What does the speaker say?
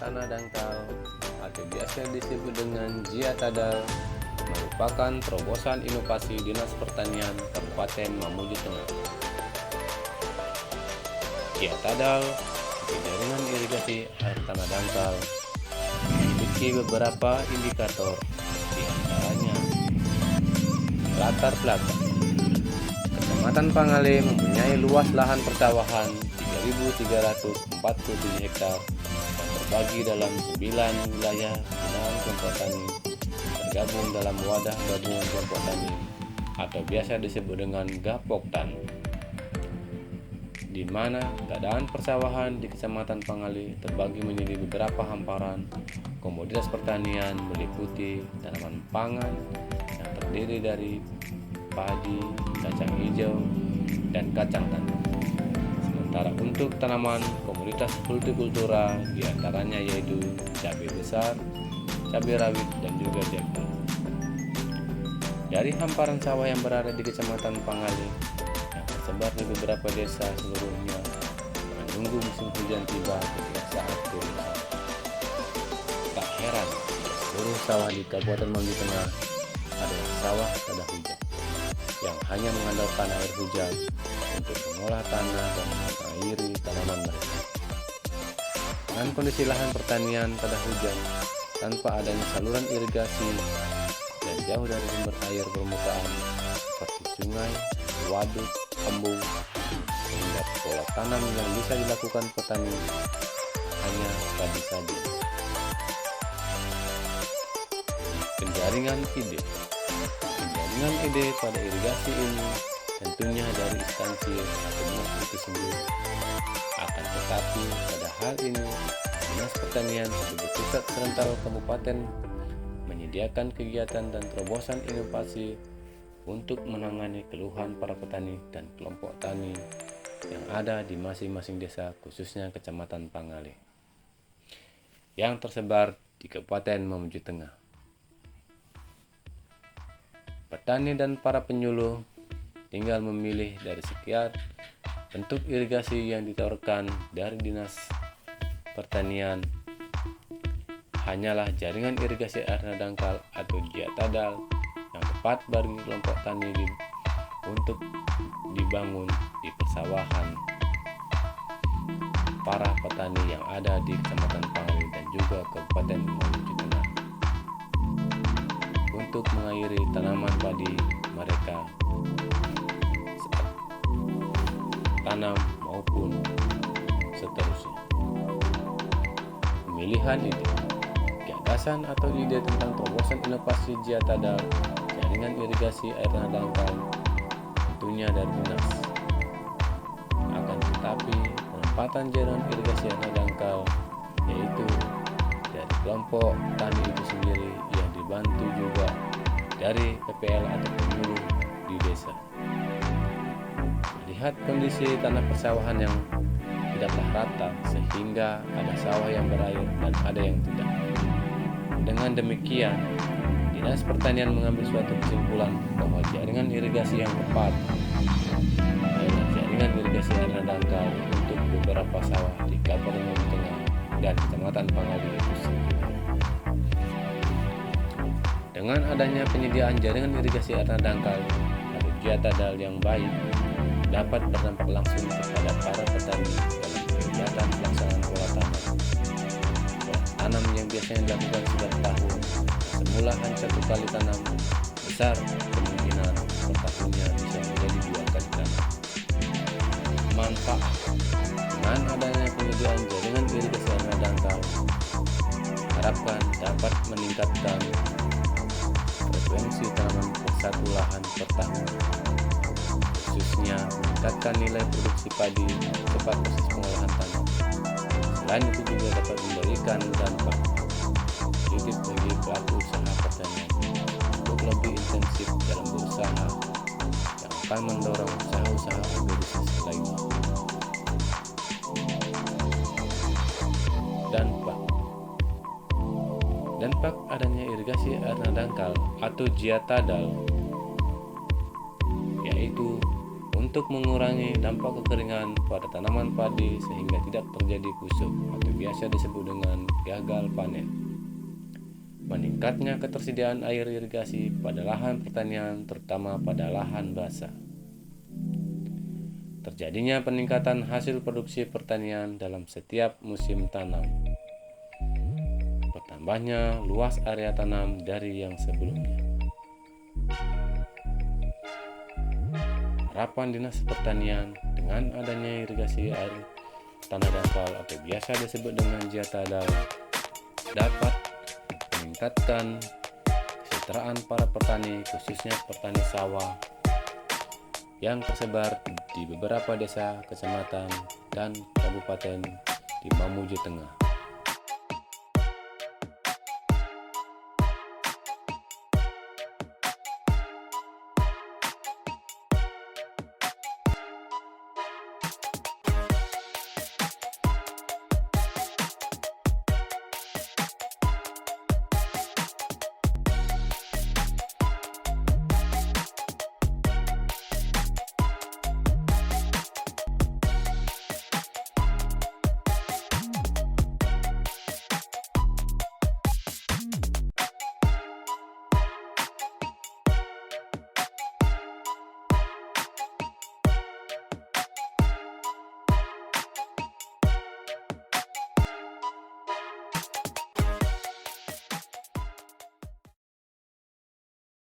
Tanah dangkal atau biasa disebut dengan Jiatadal merupakan terobosan inovasi Dinas Pertanian Kabupaten Mamuju Tengah. Jiatadal atau jaringan irigasi air tanah dangkal memiliki beberapa indikator, di antaranya latar belakang. Kecamatan Pangale mempunyai luas lahan persawahan 3.347 hektar dan terbagi dalam 9 wilayah binaan kelompok tani tergabung dalam wadah gabungan kelompok tani atau biasa disebut dengan Gapoktan, di mana keadaan persawahan di Kecamatan Pangale terbagi menjadi beberapa hamparan komoditas pertanian meliputi tanaman pangan yang terdiri dari padi, kacang hijau, dan kacang tanah. Sementara untuk tanaman komoditas hortikultura diantaranya yaitu cabai besar, cabai rawit, dan juga jagung. Dari hamparan sawah yang berada di Kecamatan Pangale yang tersebar di beberapa desa seluruhnya menunggu musim hujan tiba ketika saat turun sawah. Tak heran seluruh sawah di Kabupaten Mamuju Tengah adalah sawah tada hujan yang hanya mengandalkan air hujan untuk mengolah tanah dan mengairi tanaman mereka. Dengan kondisi lahan pertanian tada hujan tanpa adanya saluran irigasi dan jauh dari sumber air permukaan seperti sungai, waduk, embung, sehingga pola tanam yang bisa dilakukan petani hanya padi saja. Penjaringan ide pada irigasi ini tentunya dari instansi atau dinas itu sendiri. Akan tetapi pada hal ini Dinas Pertanian sebagai pusat serentak kabupaten menyediakan kegiatan dan terobosan inovasi untuk menangani keluhan para petani dan kelompok tani yang ada di masing-masing desa, khususnya Kecamatan Pangale yang tersebar di Kabupaten Mamuju Tengah. Petani dan para penyuluh tinggal memilih dari sekian bentuk irigasi yang ditawarkan dari Dinas Pertanian. Hanyalah jaringan irigasi air tanah dangkal atau Jiatadal yang tepat bagi kelompok tani untuk dibangun di persawahan para petani yang ada di Kecamatan Pangale dan juga Kabupaten Mamuju Tengah untuk mengairi tanaman padi mereka saat tanam maupun seterusnya. Pemilihan ide, gagasan atau ide tentang terobosan inovasi Jiatadal jaringan irigasi air tanah dangkal tentunya dari dinas. Akan tetapi penempatan jaringan irigasi air tanah dangkal yaitu dari kelompok tani itu sendiri yang dibantu juga dari PPL atau penyuluh di desa. Melihat kondisi tanah persawahan yang tidaklah rata sehingga ada sawah yang berair dan ada yang tidak. Dengan demikian, Dinas Pertanian mengambil suatu kesimpulan bahwa jaringan irigasi yang tepat adalah jaringan irigasi air tanah dangkal untuk beberapa sawah di Kabupaten Mamuju Tengah dan Kecamatan Pangale itu sendiri. Dengan adanya penyediaan jaringan irigasi air tanah dangkal atau Jiatadal yang baik dapat berdampak langsung kepada para petani dalam kegiatan pelaksanaan pola tanam. Pola tanam yang biasanya dilakukan setiap tahun, semula hanya 1 kali tanam, besar kemungkinan per tahunnya bisa menjadi 2 kali tanam. Manfaat dengan adanya penyediaan jaringan irigasi air tanah dangkal harapkan dapat meningkatkan frekuensi tanaman per satu lahan per tahun, khususnya meningkatkan nilai produksi padi cepat proses pengolahan tanah. Selain itu juga dapat memberikan dampak positif bagi pelaku usaha pertanian untuk lebih intensif dalam berusaha yang akan mendorong usaha-usaha agrobisnis lainnya. Dampak adanya irigasi air tanah dangkal atau Jiatadal yaitu untuk mengurangi dampak kekeringan pada tanaman padi sehingga tidak terjadi busuk atau biasa disebut dengan gagal panen. Meningkatnya ketersediaan air irigasi pada lahan pertanian terutama pada lahan basah. Terjadinya peningkatan hasil produksi pertanian dalam setiap musim tanam. Bertambahnya luas area tanam dari yang sebelumnya. Harapan Dinas Pertanian dengan adanya irigasi air tanah dangkal atau biasa disebut dengan JATADAL dapat meningkatkan kesejahteraan para petani, khususnya petani sawah yang tersebar di beberapa desa, kecamatan, dan kabupaten di Mamuju Tengah.